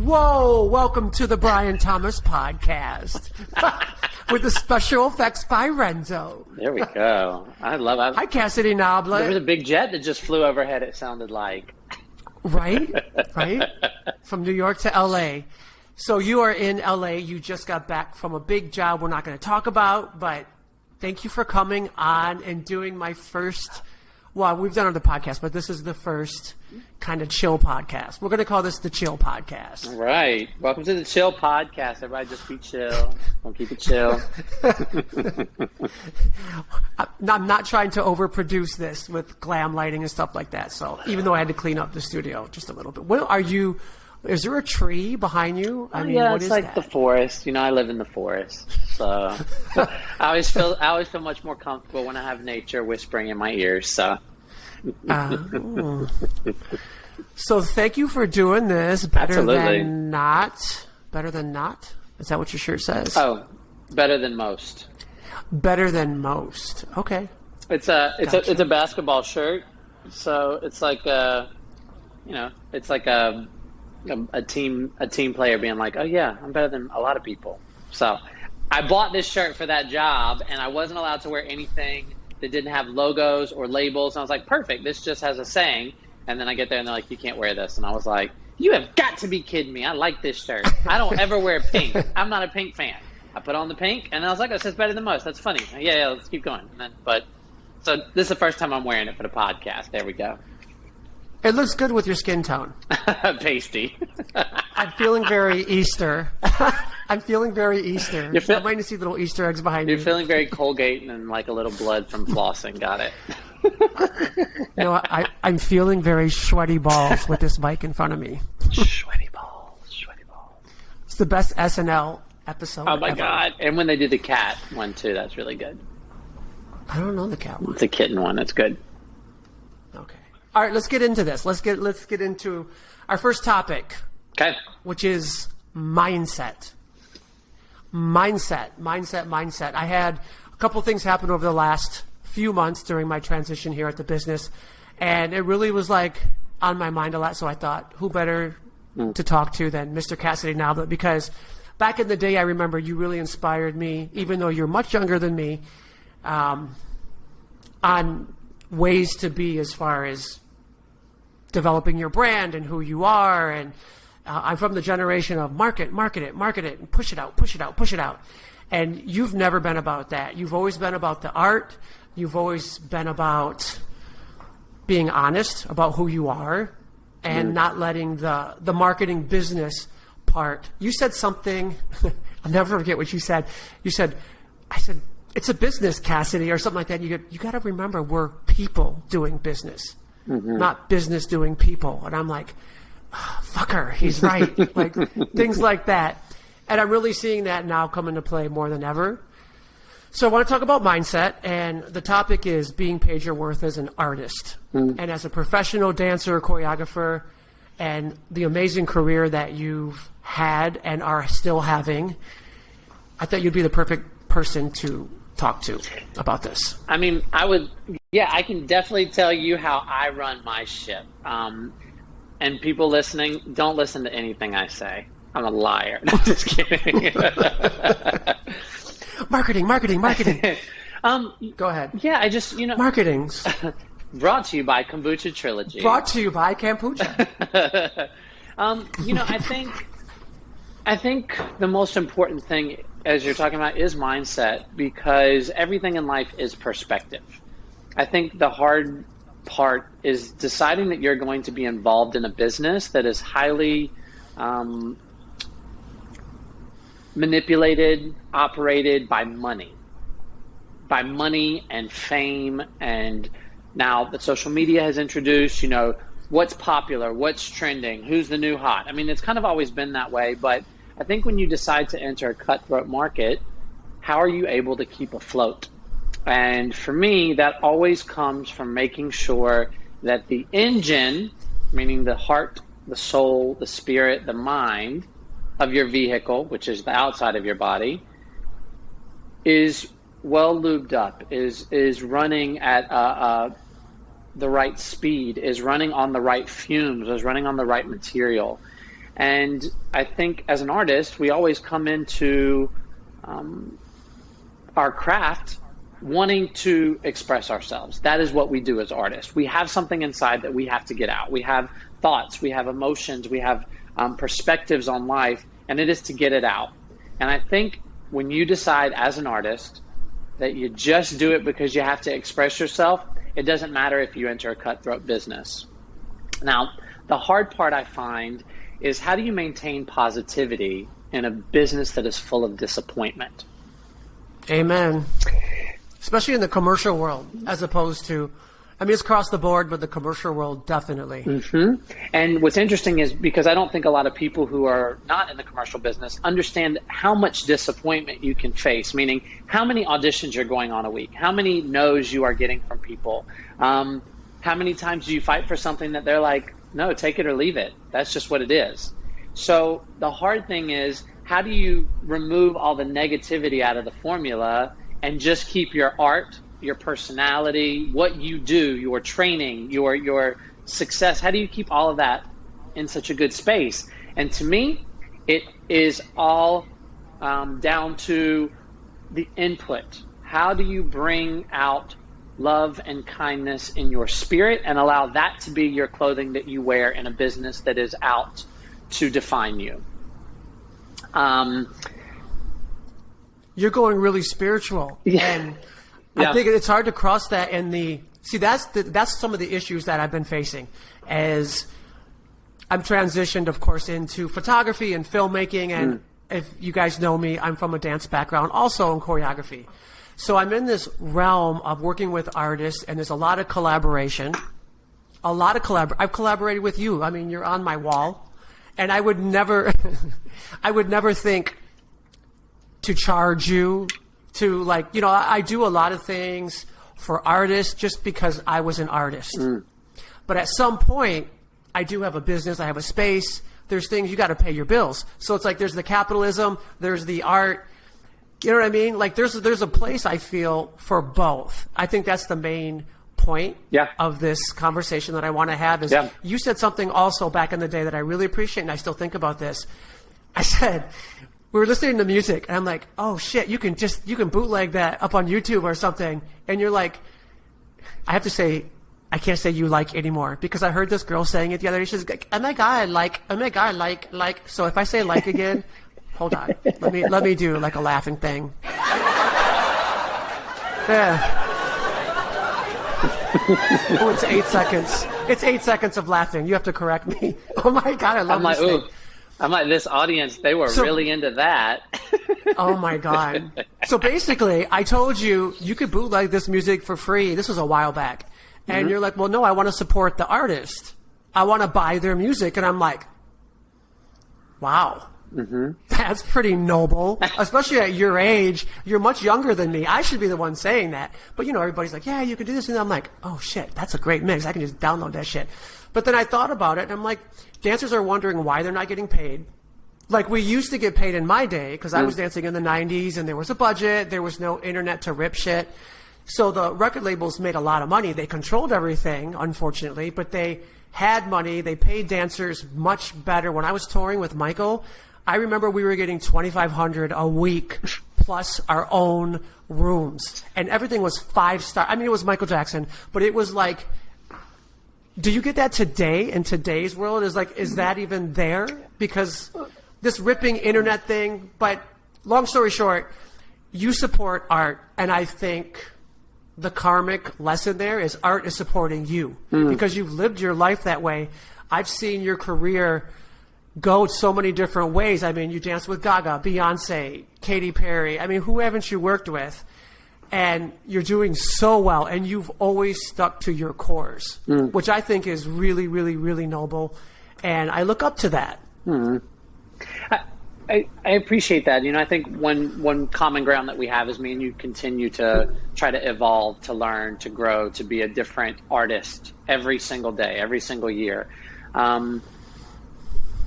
Whoa, welcome to the Brian Thomas podcast with the special effects by Renzo. There we go. Hi, Cassidy Noblett. There was a big jet that just flew overhead, it sounded like. Right? From New York to LA. So you are in LA. You just got back from a big job we're not going to talk about, but thank you for coming on and doing my first, well, we've done other podcasts, but this is the first kind of chill podcast. We're going to call this the Chill Podcast. All right. Welcome to the Chill Podcast. Everybody just be chill. Don't keep it chill. I'm not trying to overproduce this with glam lighting and stuff like that. So even though I had to clean up the studio just a little bit. What are you, is there a tree behind you? I mean, yeah, what it's is like that? the forest. You know, I live in the forest. So I always feel much more comfortable when I have nature whispering in my ears. So. So thank you for doing this. Better Absolutely. than not. Better than not? Is that what your shirt says? Oh, better than most. Better than most. Okay. It's a basketball shirt. So it's like it's like a team player being like, oh yeah, I'm better than a lot of people. So I bought this shirt for that job, and I wasn't allowed to wear anything that didn't have logos or labels. And I was like, perfect, this just has a saying. And then I get there and they're like, you can't wear this. And I was like, you have got to be kidding me. I like this shirt. I don't ever wear pink. I'm not a pink fan. I put on the pink and I was like, it says better than most. That's funny. Yeah, let's keep going. So this is the first time I'm wearing it for the podcast. There we go. It looks good with your skin tone. Pasty. I'm feeling very Easter. I'm waiting to see little Easter eggs behind you. You're feeling very Colgate and like a little blood from flossing. Got it. No, I'm feeling very sweaty balls with this mic in front of me. Sweaty balls. It's the best SNL episode Oh my ever. God. And when they did the cat one too, that's really good. I don't know the cat one. It's a kitten one. That's good. Okay. All right, let's get into this. Let's get into our first topic. Okay. Which is mindset. Mindset. I had a couple things happen over the last few months during my transition here at the business, and it really was like on my mind a lot. So I thought, who better to talk to than Mr. Cassidy Noblett? Because back in the day, I remember you really inspired me, even though you're much younger than me, on ways to be as far as developing your brand and who you are. And I'm from the generation of market it, and push it out. And you've never been about that. You've always been about the art. You've always been about being honest about who you are and not letting the marketing business part. You said something, I'll never forget what you said. I said, it's a business, Cassidy, or something like that. You got to remember we're people doing business, not business doing people. And I'm like, oh, fucker, he's right. Like things like that. And I'm really seeing that now come into play more than ever. So I want to talk about mindset, and the topic is being paid your worth as an artist. And as a professional dancer, choreographer, and the amazing career that you've had and are still having, I thought you'd be the perfect person to talk to about this. I mean, I can definitely tell you how I run my ship. And people listening, don't listen to anything I say. I'm a liar. No, just kidding. Marketing. Go ahead. Yeah, I just, Marketing's brought to you by Kombucha Trilogy. Brought to you by Kombucha. I think the most important thing, as you're talking about, is mindset, because everything in life is perspective. I think the hard part is deciding that you're going to be involved in a business that is highly manipulated, operated by money and fame. And now that social media has introduced, what's popular, what's trending, who's the new hot. I mean, it's kind of always been that way, but I think when you decide to enter a cutthroat market, how are you able to keep afloat? And for me, that always comes from making sure that the engine, meaning the heart, the soul, the spirit, the mind of your vehicle, which is the outside of your body, is well lubed up, is running at the right speed, is running on the right fumes, is running on the right material. And I think as an artist, we always come into our craft wanting to express ourselves. That is what we do as artists. We have something inside that we have to get out. We have thoughts, we have emotions, we have perspectives on life, and it is to get it out. And I think when you decide as an artist that you just do it because you have to express yourself, it doesn't matter if you enter a cutthroat business. Now, the hard part I find is, how do you maintain positivity in a business that is full of disappointment? Amen. Especially in the commercial world, as opposed to, I mean, it's across the board, but the commercial world, definitely. Mm-hmm. And what's interesting is, because I don't think a lot of people who are not in the commercial business understand how much disappointment you can face, meaning how many auditions you're going on a week, how many no's you are getting from people, how many times do you fight for something that they're like, no, take it or leave it. That's just what it is. So the hard thing is, how do you remove all the negativity out of the formula and just keep your art, your personality, what you do, your training, your success? How do you keep all of that in such a good space? And to me, it is all down to the input. How do you bring out love and kindness in your spirit and allow that to be your clothing that you wear in a business that is out to define you? You're going really spiritual. Yeah. And I think it's hard to cross that. And that's some of the issues that I've been facing as I'm transitioned, of course, into photography and filmmaking. And if you guys know me, I'm from a dance background, also in choreography. So I'm in this realm of working with artists, and there's a lot of collaboration. I've collaborated with you. I mean, you're on my wall. And I would never think to charge you to, like, you know, I do a lot of things for artists just because I was an artist. But at some point, I do have a business, I have a space, there's things you got to pay your bills. So it's like there's the capitalism, there's the art. You know what I mean? Like there's a place, I feel, for both. I think that's the main point of this conversation that I want to have is you said something also back in the day that I really appreciate, and I still think about this. I said, we were listening to music, and I'm like, oh shit, you can bootleg that up on YouTube or something. And you're like, I have to say, I can't say you like anymore because I heard this girl saying it the other day. She's like, oh my God, like. So if I say like again, hold on, let me do like a laughing thing. Yeah. Oh, it's 8 seconds. It's 8 seconds of laughing. You have to correct me. Oh my God, I love this thing. I'm like, this audience, they were really into that. Oh my God. So basically, I told you could bootleg this music for free. This was a while back. And you're like, well, no, I want to support the artist. I want to buy their music. And I'm like, wow. That's pretty noble, especially at your age. You're much younger than me. I should be the one saying that. But, you know, everybody's like, yeah, you can do this. And I'm like, oh, shit, that's a great mix. I can just download that shit. But then I thought about it, and I'm like, dancers are wondering why they're not getting paid. Like, we used to get paid in my day because I was dancing in the 90s, and there was a budget. There was no internet to rip shit. So the record labels made a lot of money. They controlled everything, unfortunately, but they had money. They paid dancers much better. When I was touring with Michael, I remember we were getting $2,500 a week plus our own rooms, and everything was 5-star. I mean, it was Michael Jackson, but it was like, do you get that today in today's world? Is that even there? Because this ripping internet thing, but long story short, you support art, and I think the karmic lesson there is art is supporting you because you've lived your life that way. I've seen your career go so many different ways. I mean, you danced with Gaga, Beyonce, Katy Perry. I mean, who haven't you worked with? And you're doing so well, and you've always stuck to your cores, which I think is really, really, really noble. And I look up to that. I appreciate that. You know, I think one common ground that we have is me and you continue to try to evolve, to learn, to grow, to be a different artist every single day, every single year.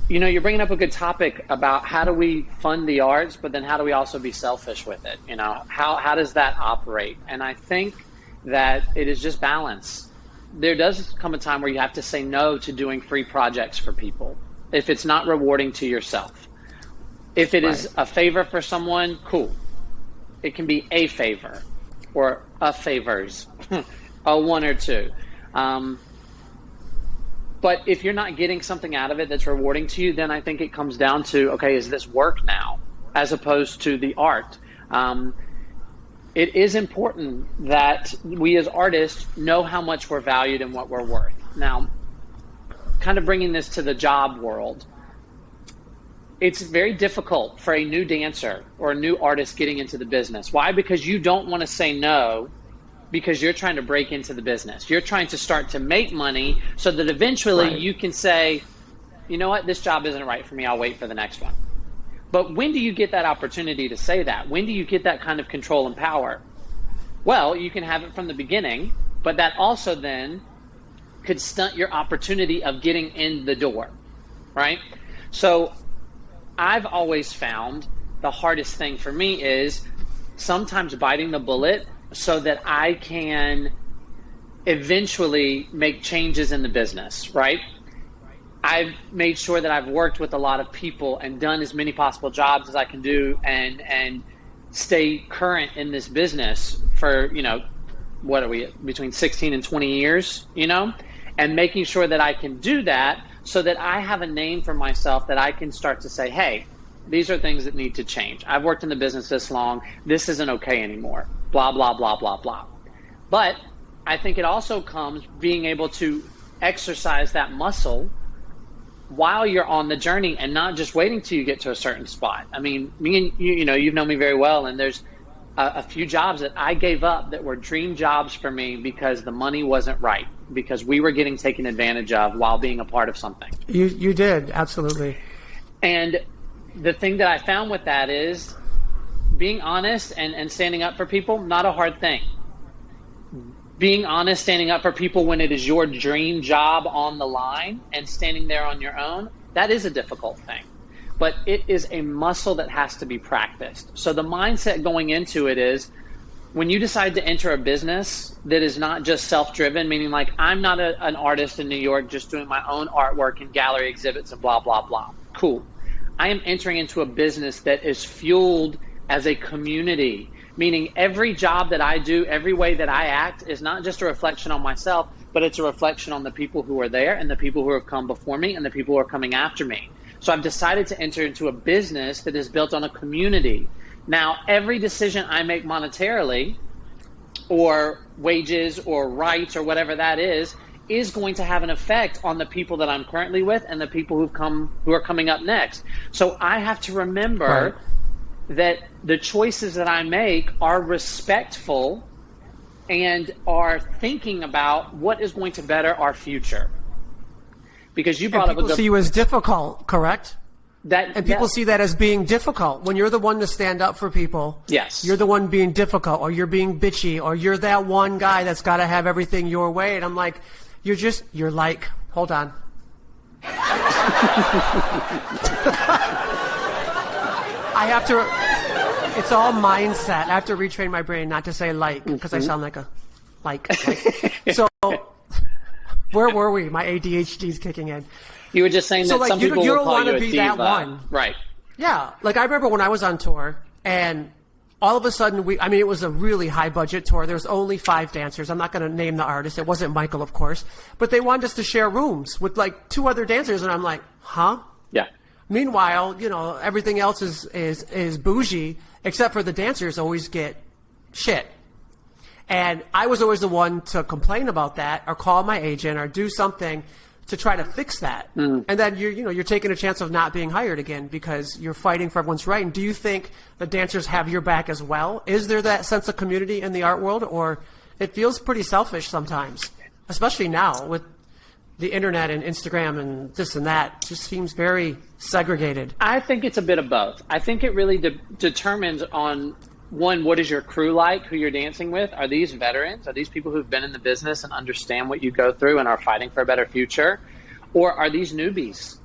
You know, you're bringing up a good topic about how do we fund the arts, but then how do we also be selfish with it? You know, how does that operate? And I think that it is just balance. There does come a time where you have to say no to doing free projects for people. if it's not rewarding to yourself. If it is a favor for someone, cool. It can be a favor or a favors, a one or two. But if you're not getting something out of it that's rewarding to you, then I think it comes down to, okay, is this work now, as opposed to the art? It is important that we as artists know how much we're valued and what we're worth. Now, kind of bringing this to the job world, it's very difficult for a new dancer or a new artist getting into the business. Why? Because you don't want to say no, because you're trying to break into the business. You're trying to start to make money so that eventually you can say, you know what, this job isn't right for me, I'll wait for the next one. But when do you get that opportunity to say that? When do you get that kind of control and power? Well, you can have it from the beginning, but that also then could stunt your opportunity of getting in the door, right? So I've always found the hardest thing for me is sometimes biting the bullet so that I can eventually make changes in the business, right? I've made sure that I've worked with a lot of people and done as many possible jobs as I can do and stay current in this business for, what are we, between 16 and 20 years, and making sure that I can do that so that I have a name for myself that I can start to say, hey, these are things that need to change. I've worked in the business this long. This isn't okay anymore. Blah, blah, blah, blah, blah. But I think it also comes being able to exercise that muscle while you're on the journey and not just waiting till you get to a certain spot. I mean, me and you've known me very well, and there's a few jobs that I gave up that were dream jobs for me because the money wasn't right, because we were getting taken advantage of while being a part of something. You did, absolutely. And the thing that I found with that is being honest and standing up for people, not a hard thing. Being honest, standing up for people when it is your dream job on the line and standing there on your own, that is a difficult thing. But it is a muscle that has to be practiced. So the mindset going into it is when you decide to enter a business that is not just self-driven, meaning like I'm not an artist in New York just doing my own artwork and gallery exhibits and blah, blah, blah. Cool. I am entering into a business that is fueled as a community, meaning every job that I do, every way that I act is not just a reflection on myself, but it's a reflection on the people who are there and the people who have come before me and the people who are coming after me. So I've decided to enter into a business that is built on a community. Now, every decision I make monetarily or wages or rights or whatever that is going to have an effect on the people that I'm currently with and the people who are coming up next. So I have to remember that the choices that I make are respectful and are thinking about what is going to better our future. Because you brought up a good people see you as difficult, correct? And people see that as being difficult. When you're the one to stand up for people, yes, you're the one being difficult, or you're being bitchy, or you're that one guy that's got to have everything your way. And I'm like, you're like, hold on. I have to, it's all mindset. I have to retrain my brain not to say like, because I sound like a like. So, where were we? My ADHD's kicking in. You were just saying that some people you will don't call want you to a be diva. that one. Right. Yeah. Like I remember when I was on tour and all of a sudden it was a really high budget tour. There was only 5 dancers. I'm not going to name the artist. It wasn't Michael, of course, but they wanted us to share rooms with like 2 other dancers. And I'm like, huh? Yeah. Meanwhile, everything else is bougie except for the dancers always get shit. And I was always the one to complain about that or call my agent or do something to try to fix that. And then you're taking a chance of not being hired again because you're fighting for everyone's right. And do you think the dancers have your back as well? Is there that sense of community in the art world, or it feels pretty selfish sometimes, especially now with the internet and Instagram and this and that? It just seems very segregated. I think it's a bit of both. I think it really determines on, one, what is your crew like, who you're dancing with? Are these veterans? Are these people who've been in the business and understand what you go through and are fighting for a better future? Or are these newbies?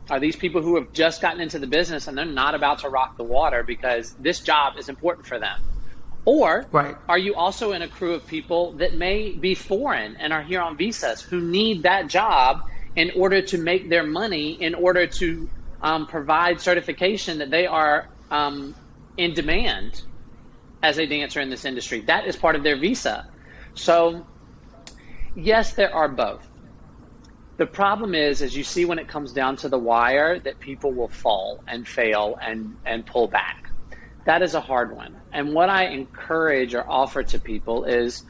Are these people who have just gotten into the business and they're not about to rock the water because this job is important for them? Or are you also in a crew of people that may be foreign and are here on visas who need that job in order to make their money, in order to provide certification that they are in demand as a dancer in this industry. That is part of their visa. So yes, there are both. The problem is, as you see when it comes down to the wire, that people will fall and fail and pull back. That is a hard one. And what I encourage or offer to people is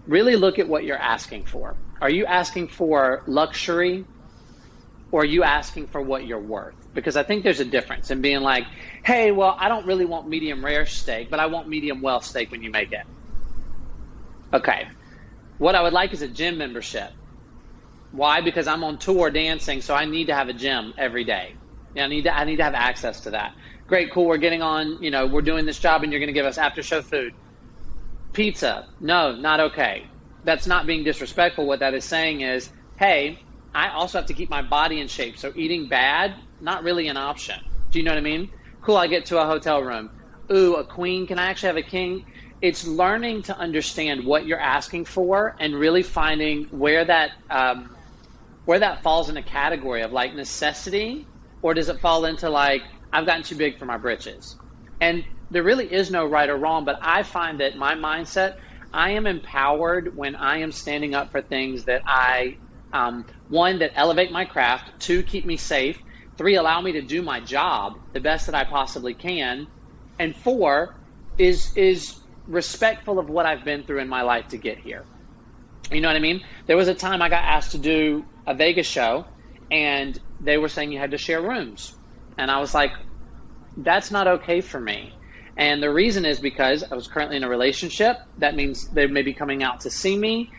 really look at what you're asking for. Are you asking for luxury, or are you asking for what you're worth? Because I think there's a difference in being like, hey, well, I don't really want medium rare steak, but I want medium well steak when you make it. Okay. What I would like is a gym membership. Why? Because I'm on tour dancing, so I need to have a gym every day. Yeah, I need to have access to that. Great, cool. We're getting on, we're doing this job and you're going to give us after show food. Pizza. No, not okay. That's not being disrespectful. What that is saying is, hey, I also have to keep my body in shape. So eating bad, not really an option. Do you know what I mean? Cool, I get to a hotel room. Ooh, a queen. Can I actually have a king? It's learning to understand what you're asking for and really finding where that falls in a category of like necessity, or does it fall into like, I've gotten too big for my britches? And there really is no right or wrong, but I find that my mindset, I am empowered when I am standing up for things that one, that elevate my craft, two, keep me safe, three, allow me to do my job the best that I possibly can, and four, is respectful of what I've been through in my life to get here. You know what I mean? There was a time I got asked to do a Vegas show, and they were saying you had to share rooms. And I was like, that's not okay for me. And the reason is because I was currently in a relationship. That means they may be coming out to see me,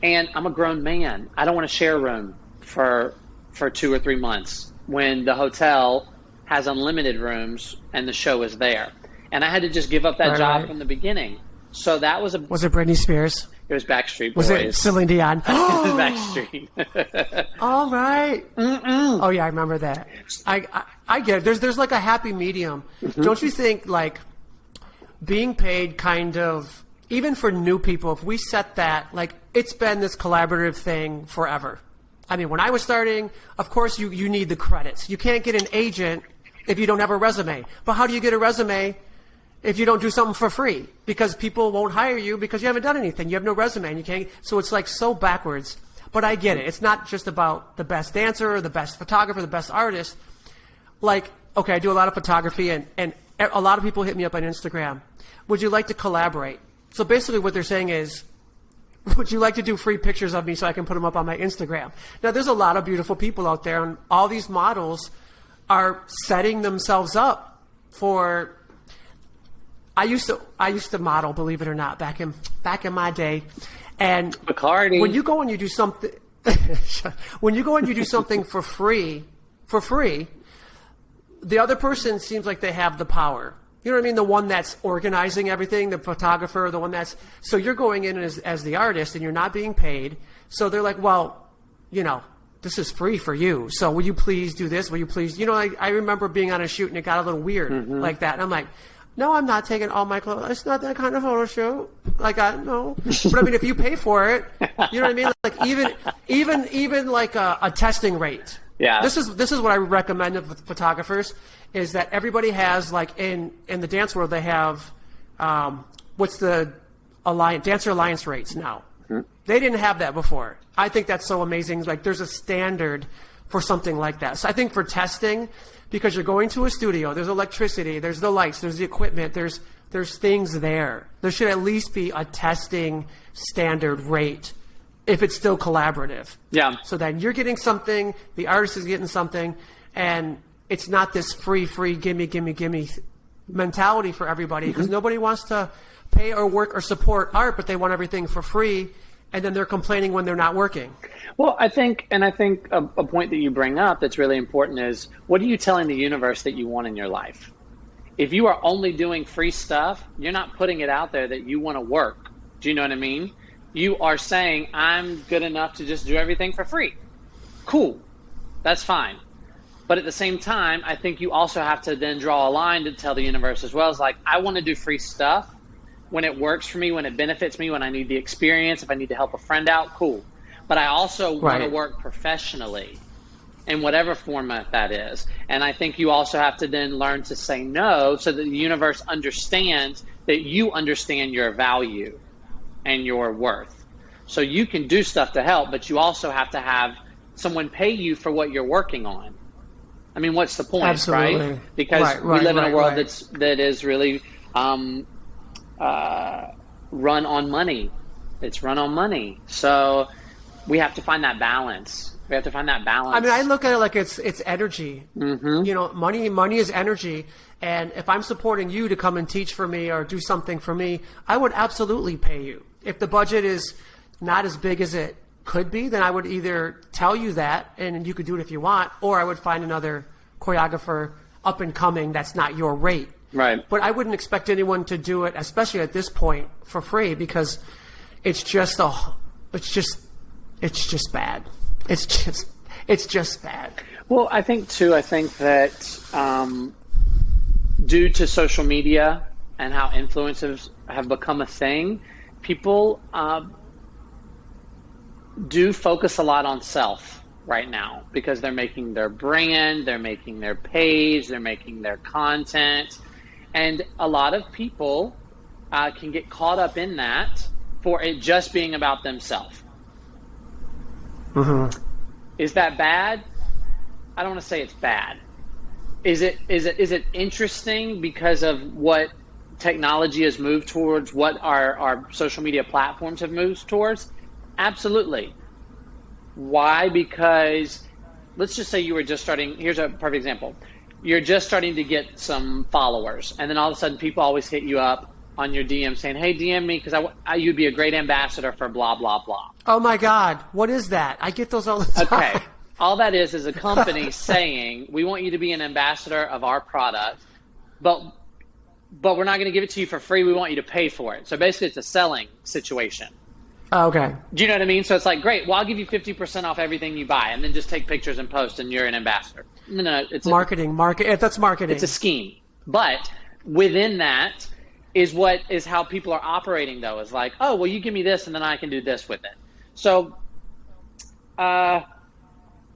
and I'm a grown man. I don't want to share a room for 2 or 3 months when the hotel has unlimited rooms and the show is there. And I had to just give up that job from the beginning. So that was Was it Britney Spears? It was Backstreet Was Boys. it Celine Dion? It was Backstreet. All right. Oh yeah, I remember that. I get it. There's like a happy medium. Mm-hmm. Don't you think like being paid kind of, even for new people, if we set that, like it's been this collaborative thing forever. I mean, when I was starting, of course you need the credits. You can't get an agent if you don't have a resume. But how do you get a resume if you don't do something for free? Because people won't hire you because you haven't done anything. You have no resume and you can't. So it's like so backwards. But I get it. It's not just about the best dancer or the best photographer, the best artist. Like, okay, I do a lot of photography and a lot of people hit me up on Instagram. Would you like to collaborate? So basically what they're saying is, would you like to do free pictures of me so I can put them up on my Instagram? Now, there's a lot of beautiful people out there, and all these models are setting themselves up for. I used to model, believe it or not, back in my day, and Bacardi. When you go and you do something, for free, the other person seems like they have the power. You know what I mean? The one that's organizing everything, the photographer, the one that's... So you're going in as the artist and you're not being paid. So they're like, well, this is free for you. So will you please do this? Will you please... I remember being on a shoot and it got a little weird like that. And I'm like, no, I'm not taking all my clothes. It's not that kind of photo shoot. No. But I mean, if you pay for it, you know what I mean? Like even like a testing rate. Yeah. This is what I recommend of photographers, is that everybody has, like in the dance world, they have what's the dancer alliance rates now. Mm-hmm. They didn't have that before. I think that's so amazing. Like there's a standard for something like that. So I think for testing, because you're going to a studio, there's electricity, there's the lights, there's the equipment, there's things there. There should at least be a testing standard rate if it's still collaborative. Yeah. So then you're getting something, the artist is getting something, and it's not this free, gimme mentality for everybody, because nobody wants to pay or work or support art, but they want everything for free, and then they're complaining when they're not working. Well, I think a point that you bring up that's really important is, what are you telling the universe that you want in your life? If you are only doing free stuff, you're not putting it out there that you want to work. Do you know what I mean? You are saying, I'm good enough to just do everything for free. Cool. That's fine. But at the same time, I think you also have to then draw a line to tell the universe as well. It's like, I want to do free stuff when it works for me, when it benefits me, when I need the experience, if I need to help a friend out, cool. But I also want to work professionally. in whatever format that is. And I think you also have to then learn to say no so that the universe understands that you understand your value and your worth. So you can do stuff to help, but you also have to have someone pay you for what you're working on. I mean, what's the point, Absolutely. right? Because we live in a world that is really run on money. It's run on money. So we have to find that balance. We have to find that balance. I mean, I look at it like it's energy. Mm-hmm. You know, money is energy. And if I'm supporting you to come and teach for me or do something for me, I would absolutely pay you. If the budget is not as big as it could be, then I would either tell you that and you could do it if you want, or I would find another choreographer up and coming that's not your rate. Right. But I wouldn't expect anyone to do it, especially at this point, for free, because it's just bad. It's just bad. Well, I think that due to social media and how influencers have become a thing, people do focus a lot on self right now because they're making their brand, they're making their page, they're making their content. And a lot of people can get caught up in that for it just being about themselves. Mm-hmm. Is that bad? I don't want to say it's bad. Is it interesting because of what technology has moved towards, what our social media platforms have moved towards? Absolutely. Why? Because let's just say you were just starting. Here's a perfect example. You're just starting to get some followers, and then all of a sudden people always hit you up on your DM saying, hey, DM me because you'd be a great ambassador for blah, blah, blah. Oh, my God. What is that? I get those all the time. Okay. All that is a company saying, we want you to be an ambassador of our product, but we're not going to give it to you for free. We want you to pay for it. So basically it's a selling situation. Okay. Do you know what I mean? So it's like, great, well, I'll give you 50% off everything you buy and then just take pictures and post and you're an ambassador. No, it's marketing. That's marketing. It's a scheme. But within that is how people are operating, though, is like, oh, well, you give me this and then I can do this with it. So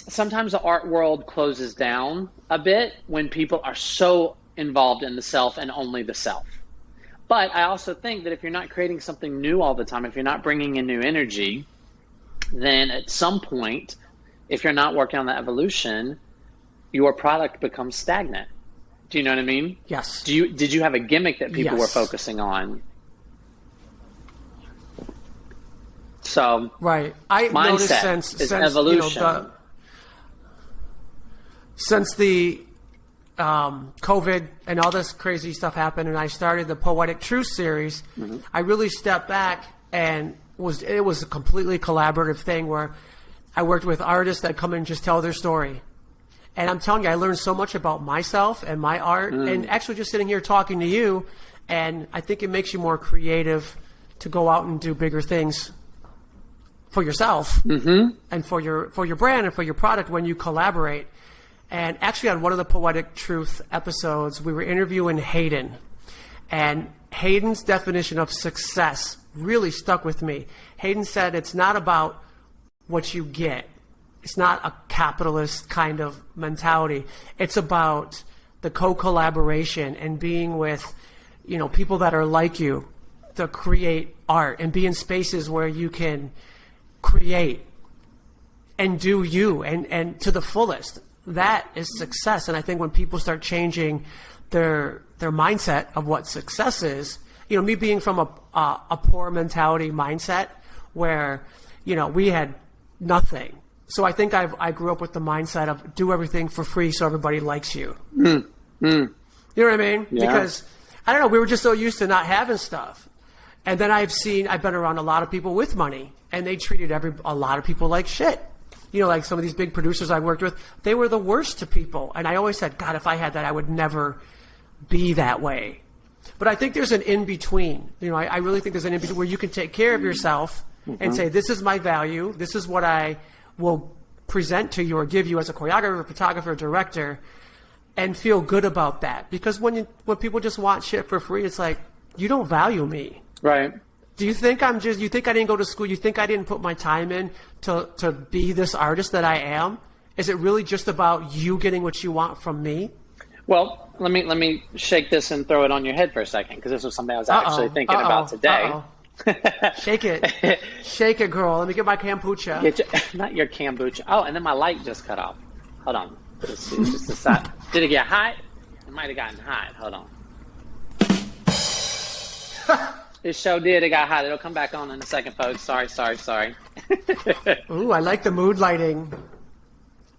sometimes the art world closes down a bit when people are so involved in the self and only the self. But I also think that if you're not creating something new all the time, if you're not bringing in new energy, then at some point, if you're not working on that evolution, your product becomes stagnant. Do you know what I mean? Yes. Did you have a gimmick that people were focusing on? So right. I noticed since evolution. Since the COVID and all this crazy stuff happened, and I started the Poetic Truth series, mm-hmm. I really stepped back and it was a completely collaborative thing where I worked with artists that come and just tell their story. And I'm telling you, I learned so much about myself and my art, and actually just sitting here talking to you, and I think it makes you more creative to go out and do bigger things for yourself mm-hmm. and for your brand and for your product when you collaborate. And actually on one of the Poetic Truth episodes, we were interviewing Hayden. And Hayden's definition of success really stuck with me. Hayden said it's not about what you get. It's not a capitalist kind of mentality. It's about the co-collaboration and being with, people that are like you to create art and be in spaces where you can create and do you and to the fullest. That is success. And I think when people start changing their mindset of what success is, me being from a poor mentality mindset where, we had nothing. So I think I grew up with the mindset of do everything for free so everybody likes you. You know what I mean? Yeah. Because, I don't know, we were just so used to not having stuff. And then I've been around a lot of people with money, and they treated a lot of people like shit. Like some of these big producers I worked with, they were the worst to people. And I always said, God, if I had that, I would never be that way. But I think there's an in-between. I really think there's an in-between where you can take care of yourself mm-hmm. and say, this is my value. This is what I will present to you or give you as a choreographer, photographer, director, and feel good about that. Because when people just want shit for free, it's like, you don't value me. Right. Do you think you think I didn't go to school? You think I didn't put my time in to be this artist that I am Is it really just about you getting what you want from me? Well, let me shake this and throw it on your head for a second, because this was something I was actually thinking about today. Shake it, girl. Let me get my kombucha. Not your kombucha. Oh, and then my light just cut off. Hold on. It's just decide. Did it get hot? It might have gotten hot. Hold on. It sure did. It got hot. It'll come back on in a second, folks. Sorry. Ooh, I like the mood lighting.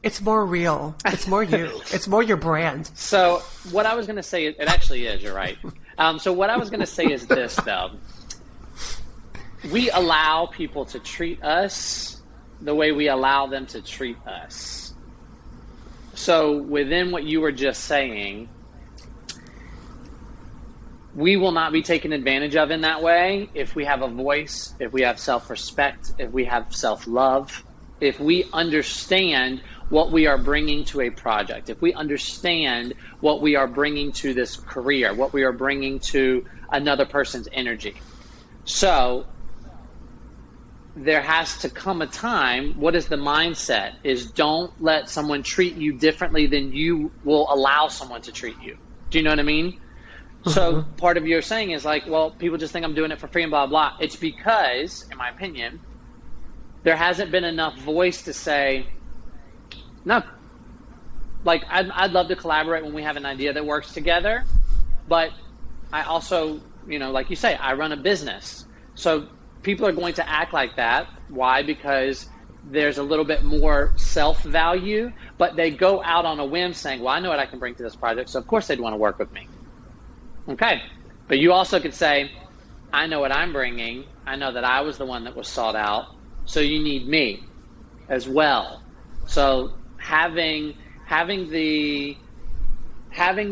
It's more real. It's more you. It's more your brand. So what I was going to say, it actually is, you're right. So what I was going to say is this, though. We allow people to treat us the way we allow them to treat us. So within what you were just saying, we will not be taken advantage of in that way if we have a voice, if we have self-respect, if we have self-love, if we understand what we are bringing to a project, if we understand what we are bringing to this career, what we are bringing to another person's energy. So there has to come a time, what is the mindset, is don't let someone treat you differently than you will allow someone to treat you. Do you know what I mean? Mm-hmm. So part of your saying is like, well, people just think I'm doing it for free and blah, blah. It's because, in my opinion, there hasn't been enough voice to say, no. Like, I'd love to collaborate when we have an idea that works together, but I also, like you say, I run a business. So people are going to act like that. Why? Because there's a little bit more self-value, but they go out on a whim saying, well, I know what I can bring to this project, so of course they'd want to work with me. Okay. But you also could say, I know what I'm bringing. I know that I was the one that was sought out, so you need me as well. So having the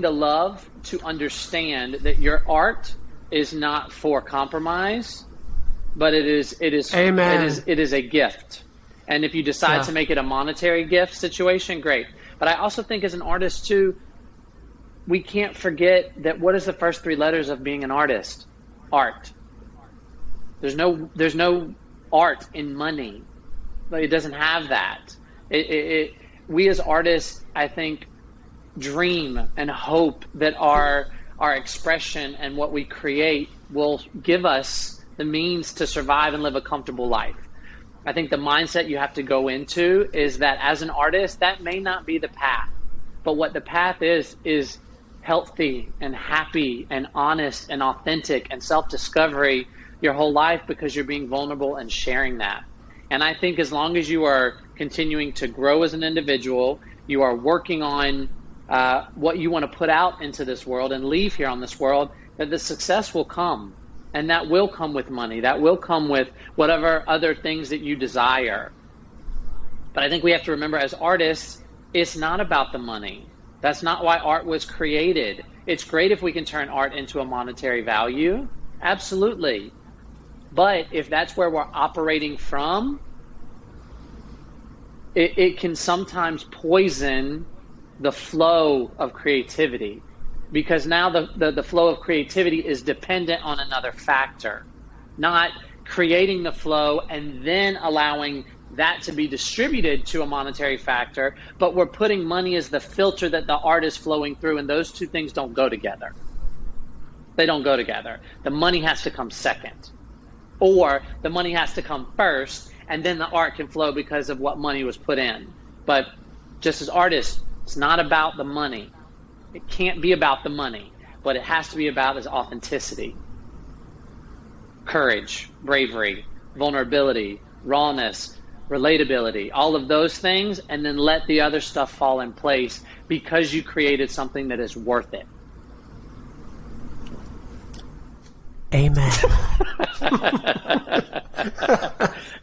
love to understand that your art is not for compromise, but it is Amen. It is a gift. And if you decide to make it a monetary gift situation, great. But I also think as an artist too, we can't forget that what is the first three letters of being an artist? Art. There's no art in money. It doesn't have that. We as artists, I think, dream and hope that our expression and what we create will give us the means to survive and live a comfortable life. I think the mindset you have to go into is that as an artist, that may not be the path. But what the path is healthy and happy and honest and authentic and self-discovery your whole life, because you're being vulnerable and sharing that. And I think as long as you are continuing to grow as an individual, you are working on what you want to put out into this world and leave here on this world, that the success will come. And that will come with money. That will come with whatever other things that you desire. But I think we have to remember as artists, it's not about the money. That's not why art was created. It's great if we can turn art into a monetary value. Absolutely. But if that's where we're operating from, it can sometimes poison the flow of creativity, because now the flow of creativity is dependent on another factor, not creating the flow and then allowing that to be distributed to a monetary factor, but we're putting money as the filter that the art is flowing through, and those two things don't go together. They don't go together. The money has to come second, or the money has to come first, and then the art can flow because of what money was put in. But just as artists, it's not about the money. It can't be about the money. What it has to be about is authenticity, courage, bravery, vulnerability, rawness, relatability, all of those things, and then let the other stuff fall in place because you created something that is worth it. Amen.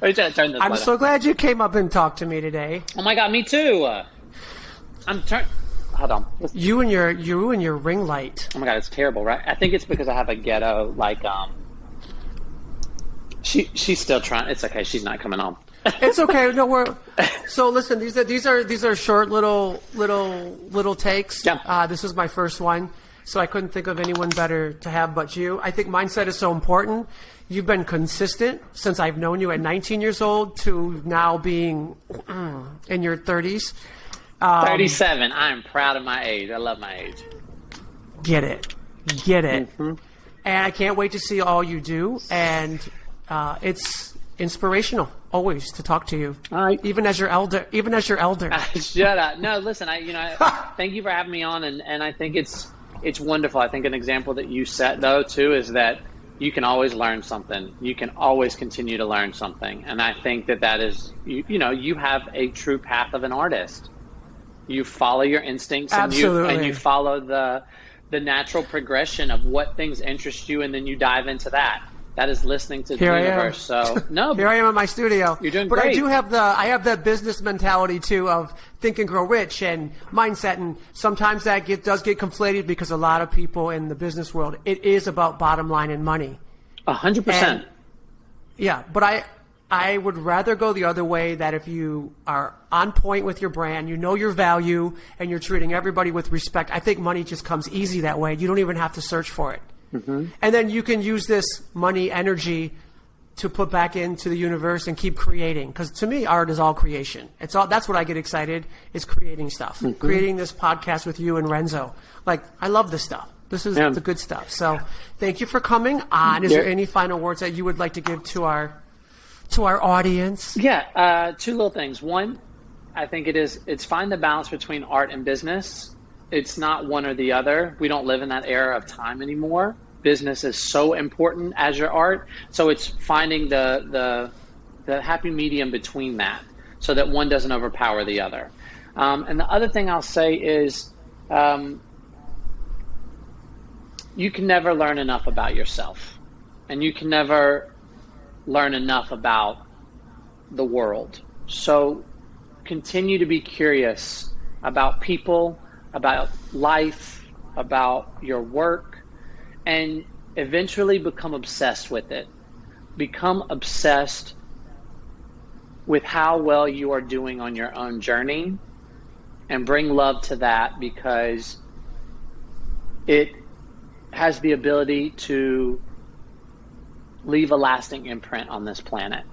I'm so glad you came up and talked to me today. Oh my God, me too. Hold on. You and your ring light. Oh my God, it's terrible, right? I think it's because I have a ghetto, she's still trying. It's okay. She's not coming home. It's okay. No, so listen, these are short little takes. Yeah. This is my first one. So I couldn't think of anyone better to have but you. I think mindset is so important. You've been consistent since I've known you at 19 years old to now being in your 30s. 37. I'm proud of my age. I love my age. Get it. Mm-hmm. And I can't wait to see all you do. And it's inspirational always to talk to you, even as your elder. Shut up. No, listen. Thank you for having me on, and I think it's wonderful. I think an example that you set though too is that you can always learn something. You can always continue to learn something, and I think that is you have a true path of an artist. You follow your instincts, and you follow the natural progression of what things interest you, and then you dive into that. That is listening to the universe. So no, here I am in my studio. You're doing great. But I have that business mentality too of think and grow rich and mindset, and sometimes that does get conflated because a lot of people in the business world, it is about bottom line and money. 100%. Yeah, but I would rather go the other way, that if you are on point with your brand, you know your value, and you're treating everybody with respect, I think money just comes easy that way. You don't even have to search for it. Mm-hmm. And then you can use this money energy to put back into the universe and keep creating. Because to me, art is all creation. That's what I get excited, is creating stuff. Mm-hmm. Creating this podcast with you and Renzo. Like, I love this stuff. This is the good stuff. So thank you for coming on. Is there any final words that you would like to give to our audience? Yeah, two little things. One, I think it's find the balance between art and business. It's not one or the other. We don't live in that era of time anymore. Business is so important as your art. So it's finding the happy medium between that, so that one doesn't overpower the other. And the other thing I'll say is you can never learn enough about yourself, and you can never learn enough about the world. So continue to be curious about people, about life, about your work, and eventually become obsessed with it. Become obsessed with how well you are doing on your own journey, and bring love to that, because it has the ability to leave a lasting imprint on this planet.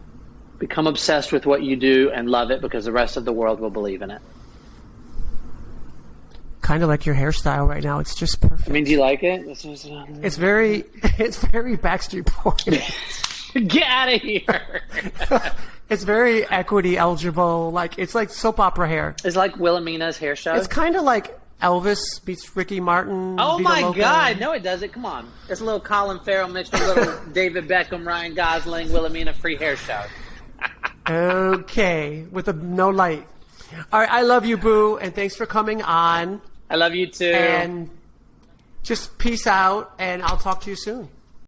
Become obsessed with what you do and love it, because the rest of the world will believe in it. Kind of like your hairstyle right now. It's just perfect. I mean, do you like it? It's very Backstreet Boys. Get out of here. It's very equity eligible. It's like soap opera hair. It's like Wilhelmina's hair show. It's kind of like Elvis meets Ricky Martin. Oh my God! No, it doesn't. Come on, it's a little Colin Farrell mixed with a little David Beckham, Ryan Gosling, Wilhelmina free hair show. Okay, with no light. All right, I love you, Boo, and thanks for coming on. I love you too. And just peace out, and I'll talk to you soon.